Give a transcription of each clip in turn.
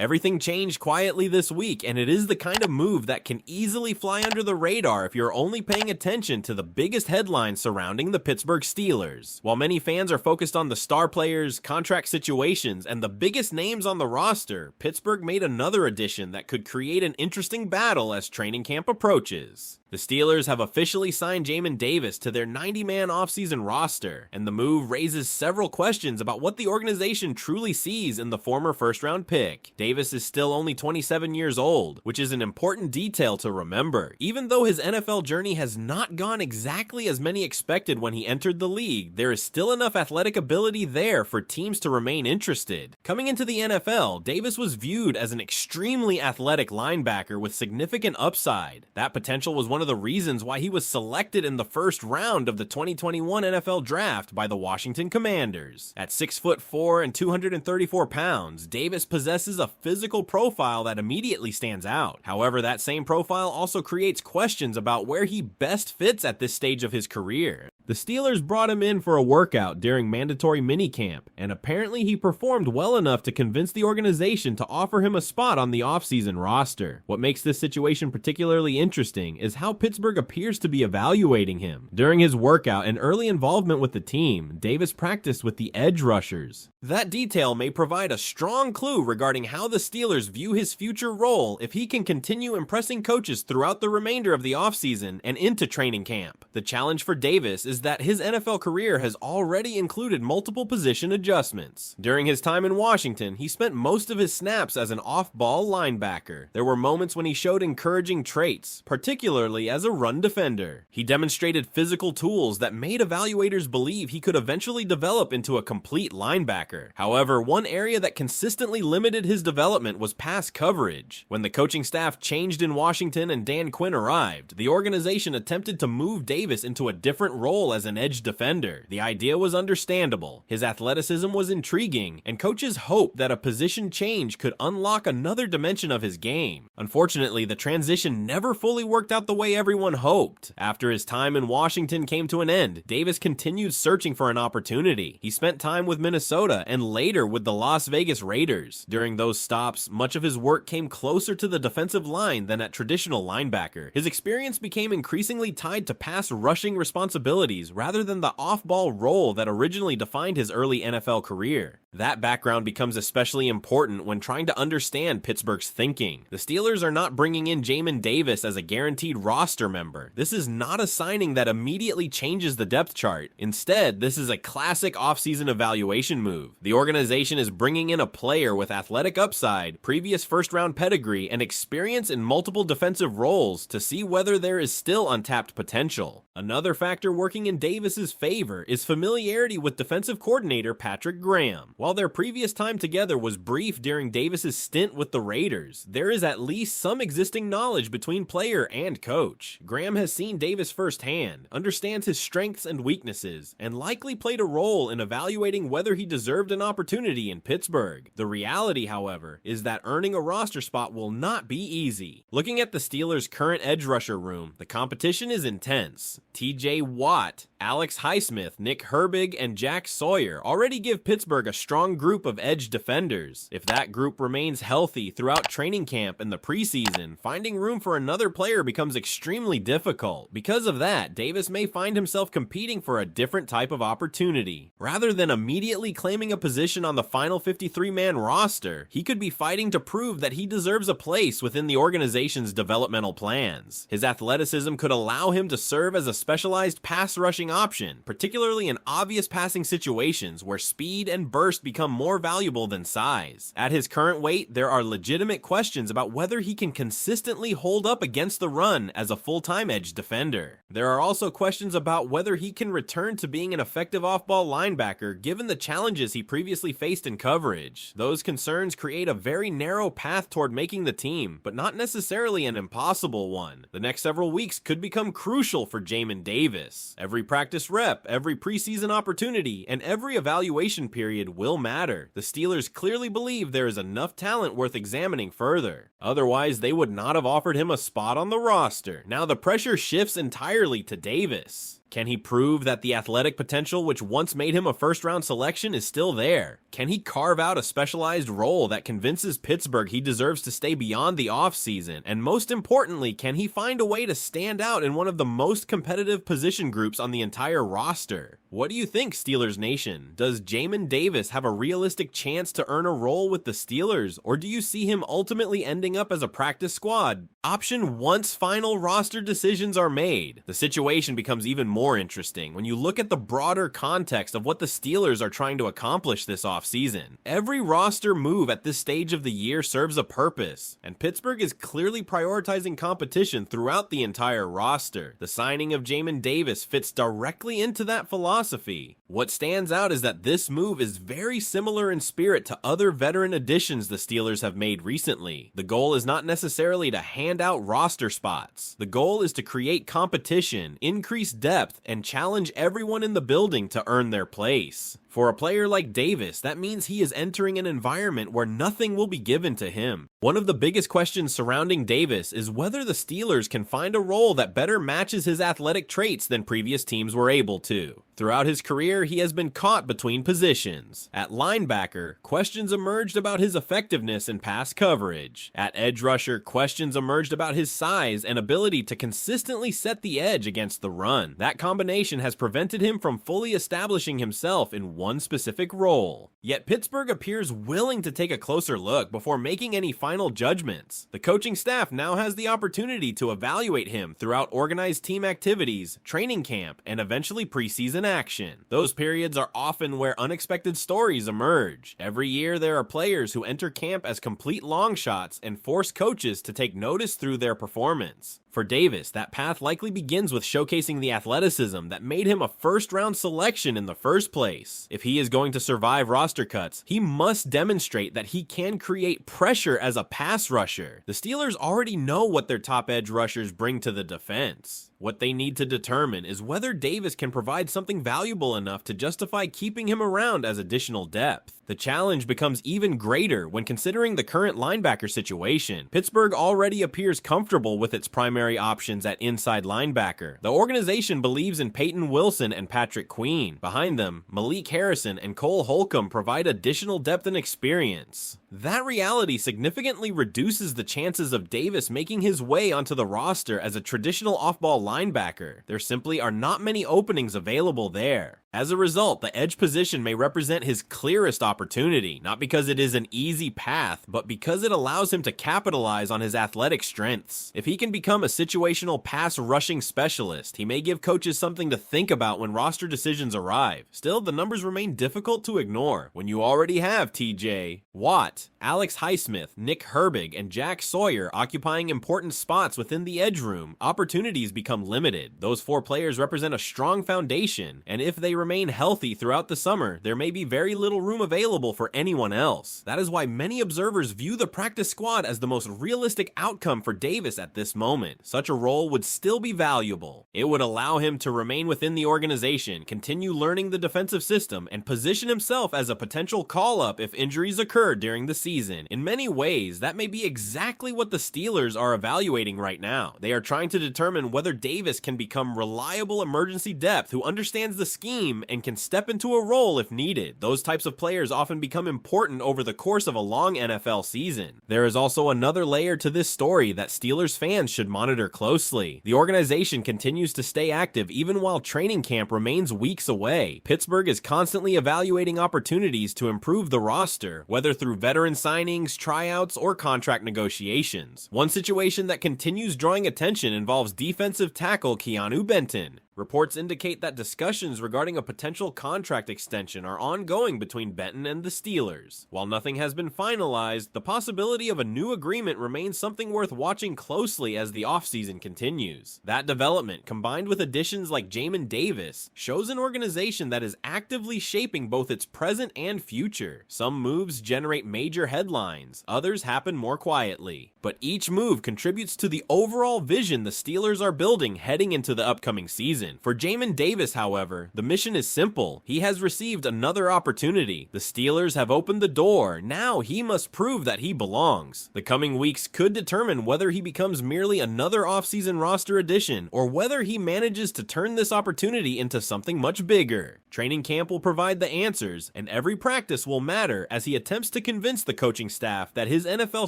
Everything changed quietly this week, and it is the kind of move that can easily fly under the radar if you're only paying attention to the biggest headlines surrounding the Pittsburgh Steelers. While many fans are focused on the star players, contract situations, and the biggest names on the roster, Pittsburgh made another addition that could create an interesting battle as training camp approaches. The Steelers have officially signed Jamin Davis to their 90-man offseason roster, and the move raises several questions about what the organization truly sees in the former first-round pick. Davis is still only 27 years old, which is an important detail to remember. Even though his NFL journey has not gone exactly as many expected when he entered the league, there is still enough athletic ability there for teams to remain interested. Coming into the NFL, Davis was viewed as an extremely athletic linebacker with significant upside. That potential was one of the reasons why he was selected in the first round of the 2021 NFL Draft by the Washington Commanders. At 6'4" and 234 pounds, Davis possesses a physical profile that immediately stands out. However, that same profile also creates questions about where he best fits at this stage of his career. The Steelers brought him in for a workout during mandatory minicamp, and apparently he performed well enough to convince the organization to offer him a spot on the offseason roster. What makes this situation particularly interesting is how Pittsburgh appears to be evaluating him. During his workout and early involvement with the team, Davis practiced with the edge rushers. That detail may provide a strong clue regarding how the Steelers view his future role if he can continue impressing coaches throughout the remainder of the offseason and into training camp. The challenge for Davis is that his NFL career has already included multiple position adjustments. During his time in Washington, he spent most of his snaps as an off-ball linebacker. There were moments when he showed encouraging traits, particularly as a run defender. He demonstrated physical tools that made evaluators believe he could eventually develop into a complete linebacker. However, one area that consistently limited his development was pass coverage. When the coaching staff changed in Washington and Dan Quinn arrived, the organization attempted to move Davis into a different role as an edge defender. The idea was understandable. His athleticism was intriguing, and coaches hoped that a position change could unlock another dimension of his game. Unfortunately, the transition never fully worked out the way everyone hoped. After his time in Washington came to an end, Davis continued searching for an opportunity. He spent time with Minnesota and later with the Las Vegas Raiders. During those stops, much of his work came closer to the defensive line than at traditional linebacker. His experience became increasingly tied to pass rushing responsibilities rather than the off-ball role that originally defined his early NFL career. That background becomes especially important when trying to understand Pittsburgh's thinking. The Steelers are not bringing in Jamin Davis as a guaranteed roster member. This is not a signing that immediately changes the depth chart. Instead, this is a classic offseason evaluation move. The organization is bringing in a player with athletic upside, previous first-round pedigree, and experience in multiple defensive roles to see whether there is still untapped potential. Another factor working in Davis's favor is familiarity with defensive coordinator Patrick Graham. While their previous time together was brief during Davis's stint with the Raiders, there is at least some existing knowledge between player and coach. Graham has seen Davis firsthand, understands his strengths and weaknesses, and likely played a role in evaluating whether he deserved an opportunity in Pittsburgh. The reality, however, is that earning a roster spot will not be easy. Looking at the Steelers' current edge rusher room, the competition is intense. TJ Watt, Alex Highsmith, Nick Herbig, and Jack Sawyer already give Pittsburgh a strong group of edge defenders. If that group remains healthy throughout training camp and the preseason, finding room for another player becomes extremely difficult. Because of that, Davis may find himself competing for a different type of opportunity. Rather than immediately claiming a position on the final 53-man roster, he could be fighting to prove that he deserves a place within the organization's developmental plans. His athleticism could allow him to serve as a specialized pass rushing option, particularly in obvious passing situations where speed and burst become more valuable than size. At his current weight, there are legitimate questions about whether he can consistently hold up against the run as a full-time edge defender. There are also questions about whether he can return to being an effective off-ball linebacker given the challenges he previously faced in coverage. Those concerns create a very narrow path toward making the team, but not necessarily an impossible one. The next several weeks could become crucial for Jamin Davis. Every practice rep, every preseason opportunity, and every evaluation period will matter. The Steelers clearly believe there is enough talent worth examining further. Otherwise, they would not have offered him a spot on the roster. Now the pressure shifts entirely to Davis. Can he prove that the athletic potential which once made him a first-round selection is still there? Can he carve out a specialized role that convinces Pittsburgh he deserves to stay beyond the offseason? And most importantly, can he find a way to stand out in one of the most competitive position groups on the entire roster? What do you think, Steelers Nation? Does Jamin Davis have a realistic chance to earn a role with the Steelers, or do you see him ultimately ending up as a practice squad option once final roster decisions are made? The situation becomes even more interesting when you look at the broader context of what the Steelers are trying to accomplish this offseason. Every roster move at this stage of the year serves a purpose, and Pittsburgh is clearly prioritizing competition throughout the entire roster. The signing of Jamin Davis fits directly into that philosophy. What stands out is that this move is very similar in spirit to other veteran additions the Steelers have made recently. The goal is not necessarily to hand out roster spots. The goal is to create competition, increase depth, and challenge everyone in the building to earn their place. For a player like Davis, that means he is entering an environment where nothing will be given to him. One of the biggest questions surrounding Davis is whether the Steelers can find a role that better matches his athletic traits than previous teams were able to. Throughout his career, he has been caught between positions. At linebacker, questions emerged about his effectiveness in pass coverage. At edge rusher, questions emerged about his size and ability to consistently set the edge against the run. That combination has prevented him from fully establishing himself in one specific role. Yet Pittsburgh appears willing to take a closer look before making any final judgments. The coaching staff now has the opportunity to evaluate him throughout organized team activities, training camp, and eventually preseason action. Those periods are often where unexpected stories emerge. Every year there are players who enter camp as complete long shots and force coaches to take notice through their performance. For Davis, that path likely begins with showcasing the athleticism that made him a first-round selection in the first place. If he is going to survive roster cuts, he must demonstrate that he can create pressure as a pass rusher. The Steelers already know what their top edge rushers bring to the defense. What they need to determine is whether Davis can provide something valuable enough to justify keeping him around as additional depth. The challenge becomes even greater when considering the current linebacker situation. Pittsburgh already appears comfortable with its primary options at inside linebacker. The organization believes in Peyton Wilson and Patrick Queen. Behind them, Malik Harrison and Cole Holcomb provide additional depth and experience. That reality significantly reduces the chances of Davis making his way onto the roster as a traditional off-ball linebacker. There simply are not many openings available there. As a result, the edge position may represent his clearest opportunity, not because it is an easy path, but because it allows him to capitalize on his athletic strengths. If he can become a situational pass rushing specialist, he may give coaches something to think about when roster decisions arrive. Still, the numbers remain difficult to ignore when you already have TJ Watt, Alex Highsmith, Nick Herbig, and Jack Sawyer occupying important spots within the edge room. Opportunities become limited. Those four players represent a strong foundation, and if they remain healthy throughout the summer, there may be very little room available for anyone else. That is why many observers view the practice squad as the most realistic outcome for Davis at this moment. Such a role would still be valuable. It would allow him to remain within the organization, continue learning the defensive system, and position himself as a potential call-up if injuries occur during the season. In many ways, that may be exactly what the Steelers are evaluating right now. They are trying to determine whether Davis can become reliable emergency depth who understands the scheme and can step into a role if needed. Those types of players often become important over the course of a long NFL season. There is also another layer to this story that Steelers fans should monitor closely. The organization continues to stay active even while training camp remains weeks away. Pittsburgh is constantly evaluating opportunities to improve the roster, whether through veteran signings, tryouts, or contract negotiations. One situation that continues drawing attention involves defensive tackle Keanu Benton. Reports indicate that discussions regarding a potential contract extension are ongoing between Benton and the Steelers. While nothing has been finalized, the possibility of a new agreement remains something worth watching closely as the offseason continues. That development, combined with additions like Jamin Davis, shows an organization that is actively shaping both its present and future. Some moves generate major headlines, others happen more quietly. But each move contributes to the overall vision the Steelers are building heading into the upcoming season. season. For Jamin Davis, however, the mission is simple. He has received another opportunity. The Steelers have opened the door. Now he must prove that he belongs. The coming weeks could determine whether he becomes merely another offseason roster addition or whether he manages to turn this opportunity into something much bigger. Training camp will provide the answers, and every practice will matter as he attempts to convince the coaching staff that his NFL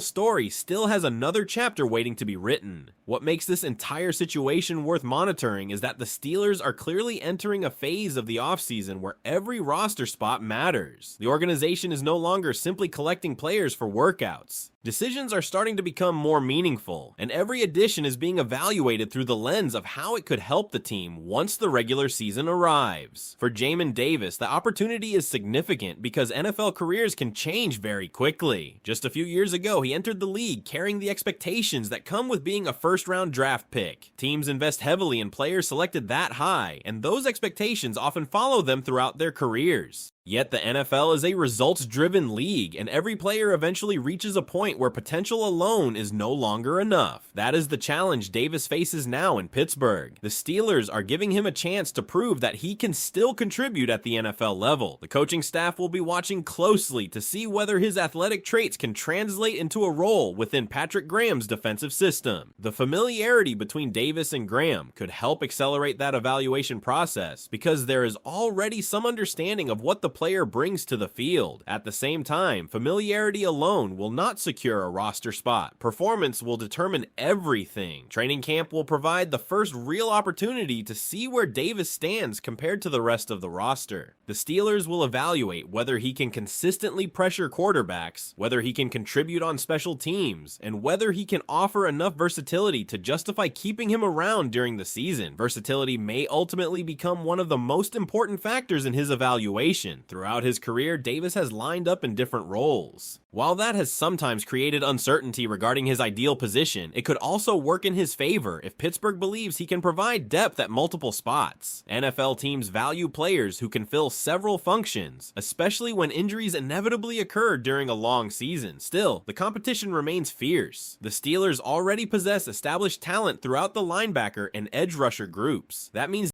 story still has another chapter waiting to be written. What makes this entire situation worth monitoring is that the Steelers are clearly entering a phase of the offseason where every roster spot matters. The organization is no longer simply collecting players for workouts. Decisions are starting to become more meaningful, and every addition is being evaluated through the lens of how it could help the team once the regular season arrives. For Jamin Davis, the opportunity is significant because NFL careers can change very quickly. Just a few years ago, he entered the league carrying the expectations that come with being a first-round draft pick. Teams invest heavily in players selected that high, and those expectations often follow them throughout their careers. Yet the NFL is a results-driven league, and every player eventually reaches a point where potential alone is no longer enough. That is the challenge Davis faces now in Pittsburgh. The Steelers are giving him a chance to prove that he can still contribute at the NFL level. The coaching staff will be watching closely to see whether his athletic traits can translate into a role within Patrick Graham's defensive system. The familiarity between Davis and Graham could help accelerate that evaluation process because there is already some understanding of what the player brings to the field. At the same time, familiarity alone will not secure a roster spot. Performance will determine everything. Training camp will provide the first real opportunity to see where Davis stands compared to the rest of the roster. The Steelers will evaluate whether he can consistently pressure quarterbacks, whether he can contribute on special teams, and whether he can offer enough versatility to justify keeping him around during the season. Versatility may ultimately become one of the most important factors in his evaluation. Throughout his career, Davis has lined up in different roles. While that has sometimes created uncertainty regarding his ideal position, it could also work in his favor if Pittsburgh believes he can provide depth at multiple spots. NFL teams value players who can fill several functions, especially when injuries inevitably occur during a long season. Still, the competition remains fierce. The Steelers already possess established talent throughout the linebacker and edge rusher groups. That means